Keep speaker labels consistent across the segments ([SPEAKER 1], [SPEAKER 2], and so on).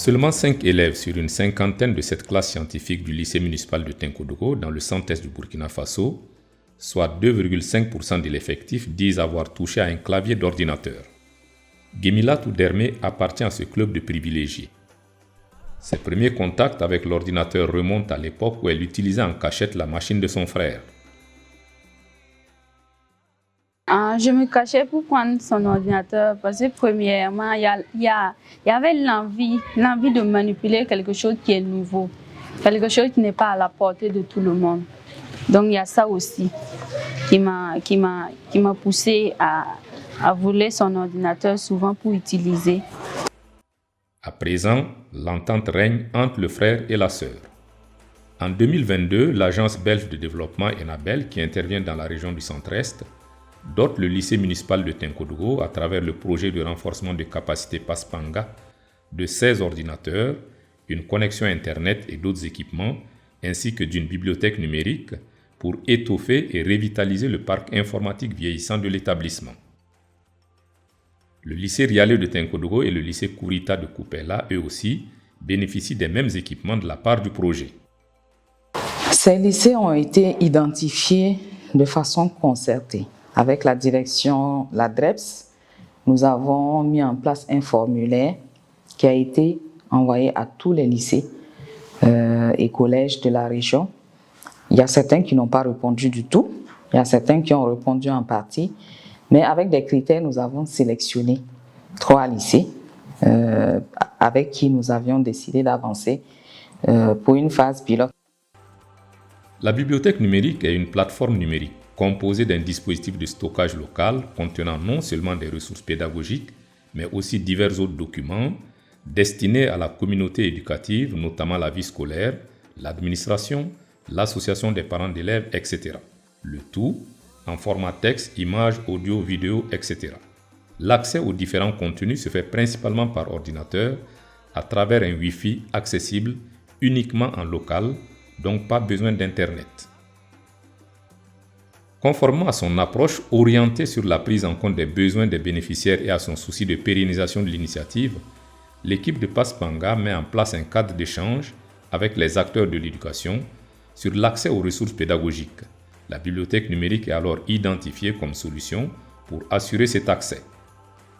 [SPEAKER 1] Seulement 5 élèves sur une cinquantaine de cette classe scientifique du lycée municipal de Tinkodogo dans le centre-est du Burkina Faso, soit 2,5% de l'effectif, disent avoir touché à un clavier d'ordinateur. Guemilatou Dermé appartient à ce club de privilégiés. Ses premiers contacts avec l'ordinateur remontent à l'époque où elle utilisait en cachette la machine de son frère.
[SPEAKER 2] Je me cachais pour prendre son ordinateur parce que premièrement, il y avait l'envie de manipuler quelque chose qui est nouveau, quelque chose qui n'est pas à la portée de tout le monde. Donc il y a ça aussi qui m'a poussé à voler son ordinateur souvent pour utiliser.
[SPEAKER 1] À présent, l'entente règne entre le frère et la sœur. En 2022, l'agence belge de développement Enabel, qui intervient dans la région du centre-est, dote le lycée municipal de Tinkodogo à travers le projet de renforcement de capacité Paspanga de 16 ordinateurs, une connexion Internet et d'autres équipements, ainsi que d'une bibliothèque numérique pour étoffer et revitaliser le parc informatique vieillissant de l'établissement. Le lycée Rialé de Tinkodogo et le lycée Kourita de Koupela, eux aussi, bénéficient des mêmes équipements de la part du projet.
[SPEAKER 3] Ces lycées ont été identifiés de façon concertée. Avec la direction, la DREPS, nous avons mis en place un formulaire qui a été envoyé à tous les lycées et collèges de la région. Il y a certains qui n'ont pas répondu du tout, il y a certains qui ont répondu en partie, mais avec des critères, nous avons sélectionné 3 lycées avec qui nous avions décidé d'avancer pour une phase pilote.
[SPEAKER 1] La bibliothèque numérique est une plateforme numérique composée d'un dispositif de stockage local contenant non seulement des ressources pédagogiques, mais aussi divers autres documents destinés à la communauté éducative, notamment la vie scolaire, l'administration, l'association des parents d'élèves, etc. Le tout en format texte, images, audio, vidéo, etc. L'accès aux différents contenus se fait principalement par ordinateur à travers un Wi-Fi accessible uniquement en local, donc pas besoin d'Internet. Conformément à son approche orientée sur la prise en compte des besoins des bénéficiaires et à son souci de pérennisation de l'initiative, l'équipe de Paspanga met en place un cadre d'échange avec les acteurs de l'éducation sur l'accès aux ressources pédagogiques. La bibliothèque numérique est alors identifiée comme solution pour assurer cet accès.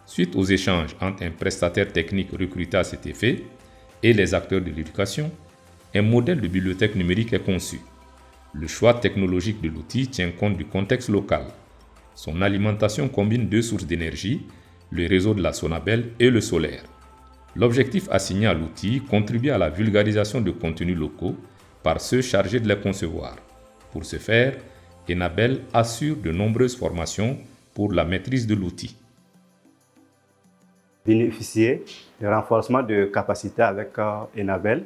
[SPEAKER 1] Suite aux échanges entre un prestataire technique recruté à cet effet et les acteurs de l'éducation, un modèle de bibliothèque numérique est conçu. Le choix technologique de l'outil tient compte du contexte local. Son alimentation combine 2 sources d'énergie, le réseau de la Sonabel et le solaire. L'objectif assigné à l'outil contribue à la vulgarisation de contenus locaux par ceux chargés de les concevoir. Pour ce faire, Enabel assure de nombreuses formations pour la maîtrise de l'outil.
[SPEAKER 4] Bénéficier du renforcement de capacité avec Enabel.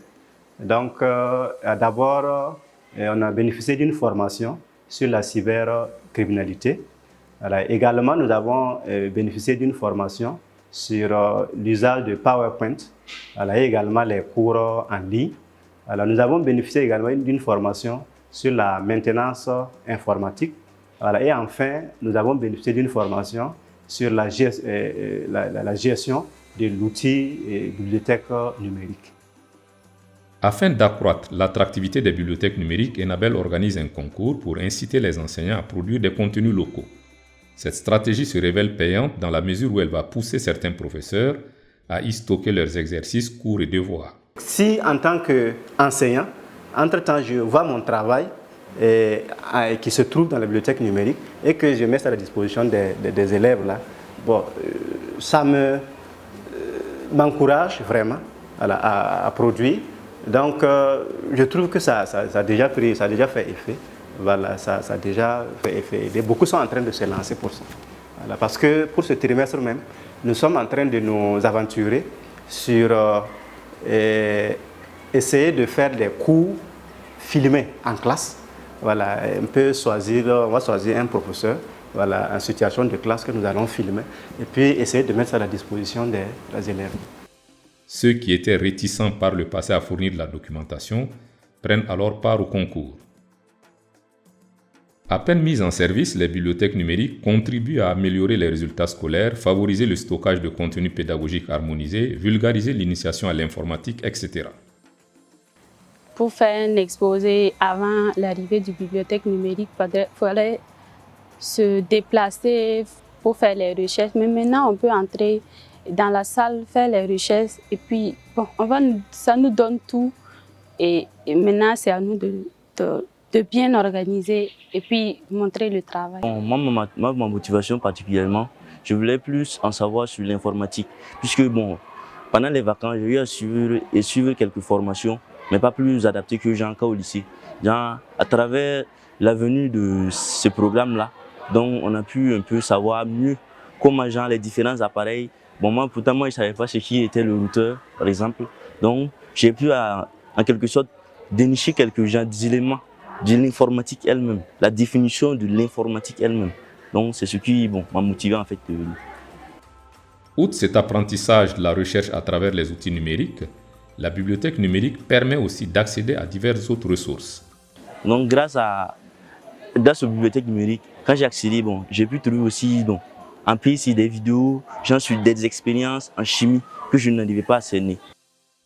[SPEAKER 4] Donc, d'abord, on a bénéficié d'une formation sur la cybercriminalité. Également, nous avons bénéficié d'une formation sur l'usage de PowerPoint, et également les cours en ligne. Nous avons bénéficié également d'une formation sur la maintenance informatique. Et enfin, nous avons bénéficié d'une formation sur la gestion de l'outil bibliothèque numérique.
[SPEAKER 1] Afin d'accroître l'attractivité des bibliothèques numériques, Enabel organise un concours pour inciter les enseignants à produire des contenus locaux. Cette stratégie se révèle payante dans la mesure où elle va pousser certains professeurs à y stocker leurs exercices, cours et devoirs.
[SPEAKER 4] Si en tant qu'enseignant, entre-temps je vois mon travail qui se trouve dans la bibliothèque numérique et que je mets ça à la disposition des élèves, là, ça m'encourage vraiment à produire. Donc, je trouve que ça a déjà fait effet. Voilà, ça a déjà fait effet. Et beaucoup sont en train de se lancer pour ça. Voilà, parce que pour ce trimestre même, nous sommes en train de nous aventurer sur essayer de faire des cours filmés en classe. Voilà, on va choisir un professeur, voilà, en situation de classe que nous allons filmer et puis essayer de mettre ça à la disposition des élèves.
[SPEAKER 1] Ceux qui étaient réticents par le passé à fournir de la documentation prennent alors part au concours. À peine mises en service, les bibliothèques numériques contribuent à améliorer les résultats scolaires, favoriser le stockage de contenu pédagogique harmonisé, vulgariser l'initiation à l'informatique, etc.
[SPEAKER 2] Pour faire un exposé avant l'arrivée du bibliothèque numérique, il fallait se déplacer pour faire les recherches. Mais maintenant, on peut entrer dans la salle, faire les recherches et puis bon, ça nous donne tout. Et maintenant, c'est à nous de bien organiser et puis montrer le travail.
[SPEAKER 5] Bon, moi, ma motivation particulièrement, je voulais plus en savoir sur l'informatique. Puisque bon, pendant les vacances, j'ai eu à suivre quelques formations, mais pas plus adaptées que Jean au lycée. Genre, à travers la venue de ce programme-là, donc on a pu un peu savoir mieux comment genre, les différents appareils. Bon, moi, pourtant, je ne savais pas ce qui était le routeur, par exemple. Donc, j'ai pu, en quelque sorte, dénicher quelques genres d'éléments de l'informatique elle-même, la définition de l'informatique elle-même. Donc, c'est ce qui m'a motivé, en fait.
[SPEAKER 1] Outre cet apprentissage de la recherche à travers les outils numériques, la bibliothèque numérique permet aussi d'accéder à diverses autres ressources.
[SPEAKER 5] Donc, grâce aux bibliothèques numériques, quand j'ai accédé, j'ai pu trouver aussi en PC des vidéos, j'en suis des expériences en chimie que je n'arrivais pas à cerner.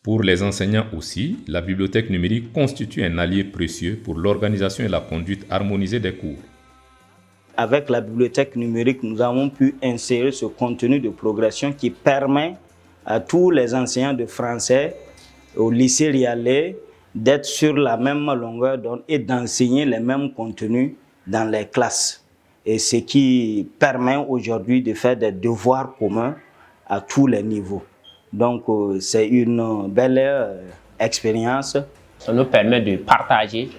[SPEAKER 1] Pour les enseignants aussi, la bibliothèque numérique constitue un allié précieux pour l'organisation et la conduite harmonisée des cours.
[SPEAKER 6] Avec la bibliothèque numérique, nous avons pu insérer ce contenu de progression qui permet à tous les enseignants de français au lycée Rialais d'être sur la même longueur d'onde et d'enseigner les mêmes contenus dans les classes. Et ce qui permet aujourd'hui de faire des devoirs communs à tous les niveaux. Donc, c'est une belle expérience.
[SPEAKER 7] Ça nous permet de partager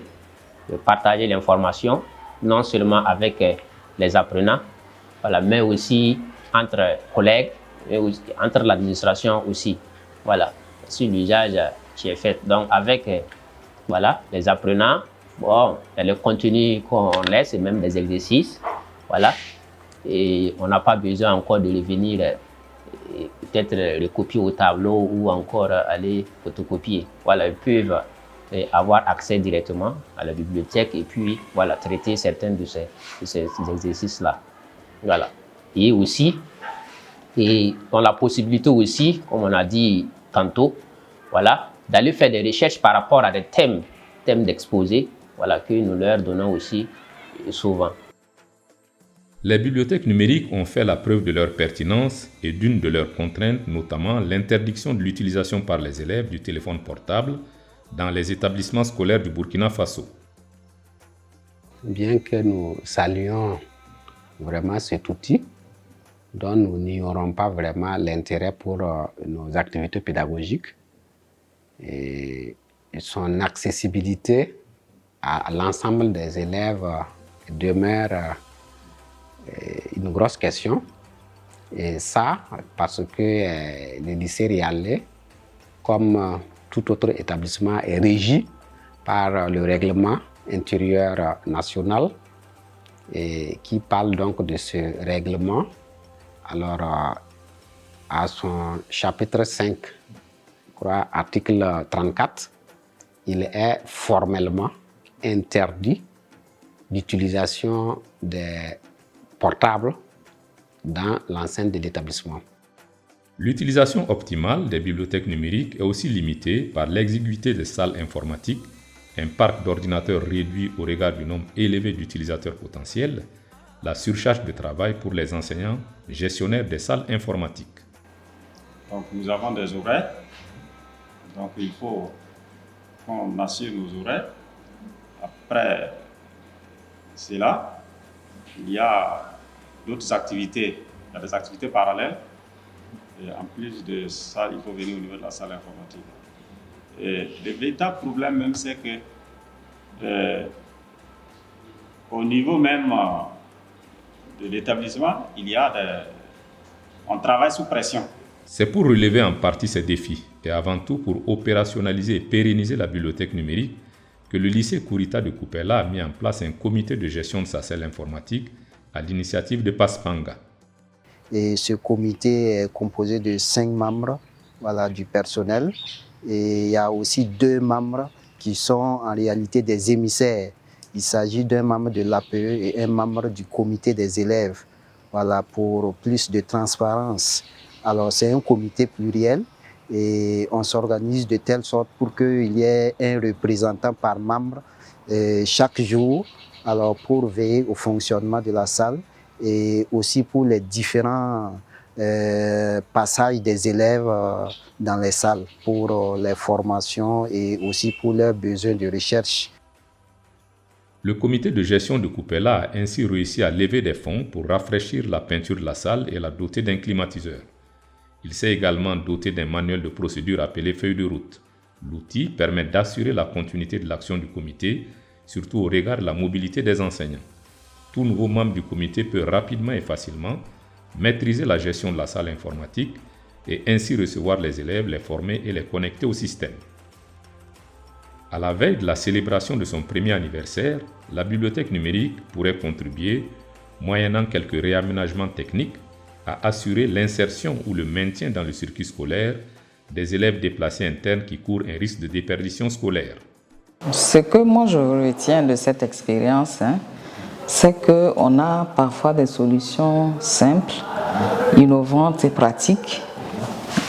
[SPEAKER 7] l'information, non seulement avec les apprenants, voilà, mais aussi entre collègues, mais aussi entre l'administration aussi. Voilà, c'est l'usage qui est fait. Donc, avec les apprenants, il y a le contenu qu'on laisse et même des exercices. Voilà, et on n'a pas besoin encore de revenir peut-être les copier au tableau ou encore aller photocopier. Voilà, ils peuvent avoir accès directement à la bibliothèque et puis traiter certains de ces exercices-là. Voilà. Et aussi, on a la possibilité aussi, comme on a dit tantôt, d'aller faire des recherches par rapport à des thèmes d'exposé, que nous leur donnons aussi souvent.
[SPEAKER 1] Les bibliothèques numériques ont fait la preuve de leur pertinence et d'une de leurs contraintes, notamment l'interdiction de l'utilisation par les élèves du téléphone portable dans les établissements scolaires du Burkina Faso.
[SPEAKER 8] Bien que nous saluons vraiment cet outil, dont nous n'ignorons pas vraiment l'intérêt pour nos activités pédagogiques et son accessibilité à l'ensemble des élèves demeure une grosse question, et ça parce que le lycée Rialais, comme tout autre établissement, est régi par le règlement intérieur national et qui parle donc de ce règlement. Alors, à son chapitre 5, je crois, article 34, il est formellement interdit l'utilisation des portables dans l'enceinte de l'établissement.
[SPEAKER 1] L'utilisation optimale des bibliothèques numériques est aussi limitée par l'exiguïté des salles informatiques, un parc d'ordinateurs réduit au regard du nombre élevé d'utilisateurs potentiels, la surcharge de travail pour les enseignants gestionnaires des salles informatiques.
[SPEAKER 9] Donc nous avons des horaires, donc il faut qu'on assure nos horaires. Après cela, il y a d'autres activités, il y a des activités parallèles. Et en plus de ça, il faut venir au niveau de la salle informatique. Et le véritable problème même, c'est que au niveau même de l'établissement, on travaille sous pression.
[SPEAKER 1] C'est pour relever en partie ces défis et avant tout pour opérationnaliser et pérenniser la bibliothèque numérique que le lycée Kourita de Kupela a mis en place un comité de gestion de sa salle informatique à l'initiative de Paspanga.
[SPEAKER 10] Et ce comité est composé de 5 membres du personnel. Et il y a aussi 2 membres qui sont en réalité des émissaires Il s'agit d'un membre de l'APE et un membre du comité des élèves, voilà, pour plus de transparence. Alors c'est un comité pluriel et on s'organise de telle sorte pour qu'il y ait un représentant par membre chaque jour, alors pour veiller au fonctionnement de la salle et aussi pour les différents passages des élèves dans les salles, pour les formations et aussi pour leurs besoins de recherche.
[SPEAKER 1] Le comité de gestion de Kupela a ainsi réussi à lever des fonds pour rafraîchir la peinture de la salle et la doter d'un climatiseur. Il s'est également doté d'un manuel de procédure appelé feuille de route. L'outil permet d'assurer la continuité de l'action du comité, surtout au regard de la mobilité des enseignants. Tout nouveau membre du comité peut rapidement et facilement maîtriser la gestion de la salle informatique et ainsi recevoir les élèves, les former et les connecter au système. À la veille de la célébration de son premier anniversaire, la bibliothèque numérique pourrait contribuer, moyennant quelques réaménagements techniques, à assurer l'insertion ou le maintien dans le circuit scolaire des élèves déplacés internes qui courent un risque de déperdition scolaire.
[SPEAKER 3] Ce que moi je retiens de cette expérience, c'est qu'on a parfois des solutions simples, innovantes et pratiques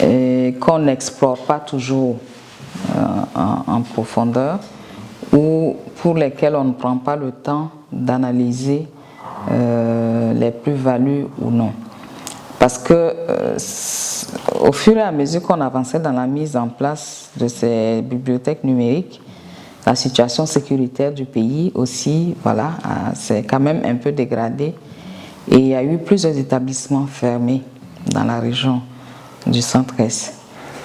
[SPEAKER 3] et qu'on n'explore pas toujours en profondeur ou pour lesquelles on ne prend pas le temps d'analyser les plus-values ou non. Parce que au fur et à mesure qu'on avançait dans la mise en place de ces bibliothèques numériques, la situation sécuritaire du pays aussi, voilà, s'est quand même un peu dégradée et il y a eu plusieurs établissements fermés dans la région du Centre-Est.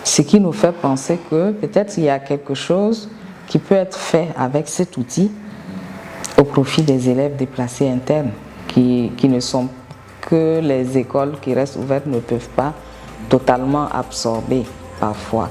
[SPEAKER 3] Ce qui nous fait penser que peut-être il y a quelque chose qui peut être fait avec cet outil au profit des élèves déplacés internes qui ne sont que les écoles qui restent ouvertes ne peuvent pas totalement absorber parfois.